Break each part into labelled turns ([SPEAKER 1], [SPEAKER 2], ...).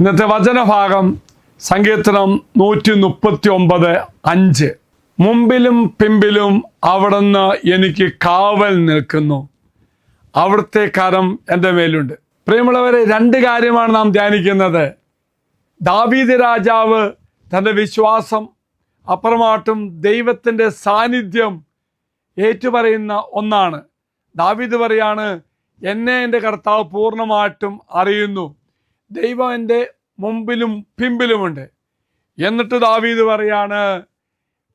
[SPEAKER 1] ഇന്നത്തെ വചനഭാഗം സങ്കീർത്തനം 139:5. മുമ്പിലും പിമ്പിലും അവിടുന്ന് എനിക്ക് കാവൽ നിൽക്കുന്നു, അവിടുത്തെ കരം എൻ്റെ മേലുണ്ട്. പ്രിയമുള്ളവരെ, രണ്ട് കാര്യമാണ് നാം ധ്യാനിക്കുന്നത്. ദാവീദ് രാജാവ് തൻ്റെ വിശ്വാസം അപ്രമാട്ടും ദൈവത്തിൻ്റെ സാന്നിധ്യം ഏറ്റുപറയുന്ന ഒന്നാണ്. ദാവീദ് പറയാണ്, എന്നെ എൻ്റെ കർത്താവ് പൂർണ്ണമായിട്ടും അറിയുന്നു, ദൈവം എൻ്റെ മുമ്പിലും പിമ്പിലുമുണ്ട്. എന്നിട്ട് ദാവീദ് പറയാണ്,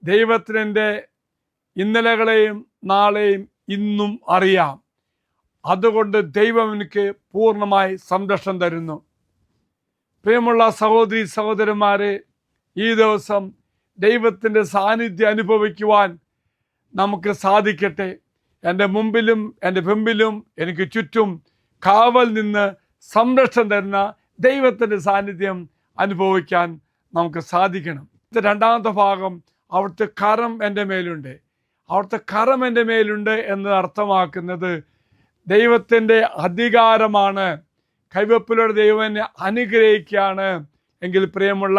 [SPEAKER 1] ദൈവത്തിന് എൻ്റെ ഇന്നലകളെയും നാളെയും ഇന്നും അറിയാം, അതുകൊണ്ട് ദൈവം എനിക്ക് പൂർണ്ണമായി സംരക്ഷണം തരുന്നു. പ്രിയമുള്ള സഹോദരി സഹോദരന്മാരെ, ഈ ദിവസം ദൈവത്തിൻ്റെ സാന്നിധ്യം അനുഭവിക്കുവാൻ നമുക്ക് സാധിക്കട്ടെ. എൻ്റെ മുമ്പിലും എൻ്റെ പിമ്പിലും എനിക്ക് ചുറ്റും കാവൽ നിന്ന് സംരക്ഷണം തരുന്ന ദൈവത്തിൻ്റെ സാന്നിധ്യം അനുഭവിക്കാൻ നമുക്ക് സാധിക്കണം. രണ്ടാമത്തെ ഭാഗം, അവിടുത്തെ കരം എൻ്റെ മേലുണ്ട്. അവിടുത്തെ കരം എൻ്റെ മേലുണ്ട് എന്ന് അർത്ഥമാക്കുന്നത് ദൈവത്തിൻ്റെ അധികാരമാണ്. കൈവപ്പിലൂടെ ദൈവം എന്നെ അനുഗ്രഹിക്കുകയാണ്. എങ്കിൽ പ്രിയമുള്ള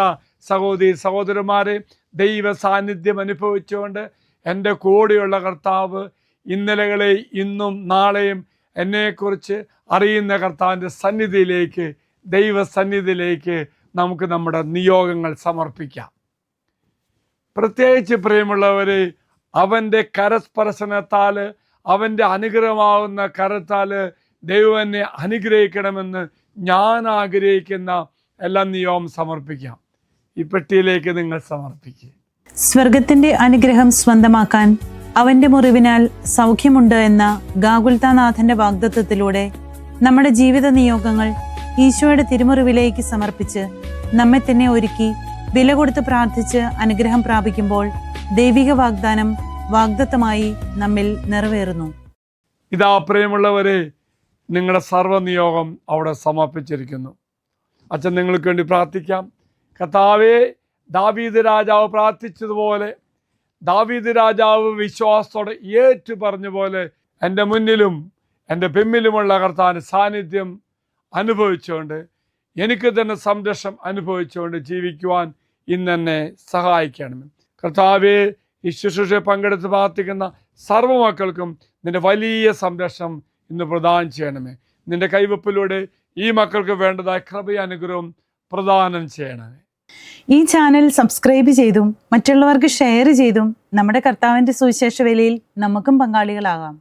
[SPEAKER 1] സഹോദരി സഹോദരന്മാരെ, ദൈവ സാന്നിധ്യം അനുഭവിച്ചുകൊണ്ട് എൻ്റെ കൂടെയുള്ള കർത്താവ് ഇന്നലകളെ ഇന്നും നാളെയും എന്നെക്കുറിച്ച് അറിയുന്ന കർത്താവിൻ്റെ സന്നിധിയിലേക്ക്, ദൈവസന്നിധിയിലേക്ക് നമുക്ക് നമ്മുടെ നിയോഗങ്ങൾ സമർപ്പിക്കാം. പ്രത്യേകിച്ച് പ്രിയമുള്ളവരെ, അവൻ്റെ കരസ്പർശനത്താൽ, അവൻ്റെ അനുഗ്രഹമാവുന്ന കരത്താൽ ദൈവം എന്നെ അനുഗ്രഹിക്കണമെന്ന് ഞാൻ ആഗ്രഹിക്കുന്ന എല്ലാ നിയോഗം സമർപ്പിക്കാം. ഈ പെട്ടിയിലേക്ക് നിങ്ങൾ സമർപ്പിക്കുക.
[SPEAKER 2] സ്വർഗത്തിന്റെ അനുഗ്രഹം സ്വന്തമാക്കാൻ അവന്റെ മുറിവിനാൽ സൗഖ്യമുണ്ട് എന്ന ഗാഗുൽത്താനാഥന്റെ വാഗ്ദത്തത്തിലൂടെ നമ്മുടെ ജീവിത നിയോഗങ്ങൾ ഈശോയുടെ തിരുമുറിവിലേക്ക് സമർപ്പിച്ച് നമ്മെ തന്നെ ഒരുക്കി വില കൊടുത്ത് പ്രാർത്ഥിച്ച് അനുഗ്രഹം പ്രാപിക്കുമ്പോൾ ദൈവിക വാഗ്ദാനം വാഗ്ദത്തമായി നമ്മിൽ നിറവേറുന്നു.
[SPEAKER 1] ഇതാ പ്രിയമുള്ളവരെ, നിങ്ങളുടെ സർവ്വനിയോഗം അവിടെ സമർപ്പിച്ചിരിക്കുന്നു. അച്ഛൻ നിങ്ങൾക്ക് വേണ്ടി പ്രാർത്ഥിക്കാം. കർത്താവേ, ദാവീദ് രാജാവ് പ്രാർത്ഥിച്ചതുപോലെ, ദാവീദ് രാജാവ് വിശ്വാസത്തോടെ ഏറ്റു പറഞ്ഞ പോലെ എൻ്റെ മുന്നിലും എൻ്റെ പിമ്പിലുമുള്ള കർത്താവിൻ്റെ സാന്നിധ്യം അനുഭവിച്ചുകൊണ്ട് എനിക്ക് തന്നെ സംരക്ഷണം അനുഭവിച്ചുകൊണ്ട് ജീവിക്കുവാൻ ഇന്നെന്നെ സഹായിക്കണമേ. കർത്താവേ, ഈ ശുശ്രൂഷയെ പങ്കെടുത്ത് പ്രാർത്ഥിക്കുന്ന സർവ്വ മക്കൾക്കും നിൻ്റെ വലിയ സംരക്ഷണം ഇന്ന് പ്രദാനം ചെയ്യണമേ. നിൻ്റെ കൈവപ്പിലൂടെ ഈ മക്കൾക്ക് വേണ്ടതായ കൃപയും അനുഗ്രഹവും പ്രദാനം ചെയ്യണമേ.
[SPEAKER 2] ഈ ചാനൽ സബ്സ്ക്രൈബ് ചെയ്തും മറ്റുള്ളവർക്ക് ഷെയർ ചെയ്തും നമ്മുടെ കർത്താവിൻ്റെ സുവിശേഷ വേലയിൽ നമുക്കും പങ്കാളികളാകാം.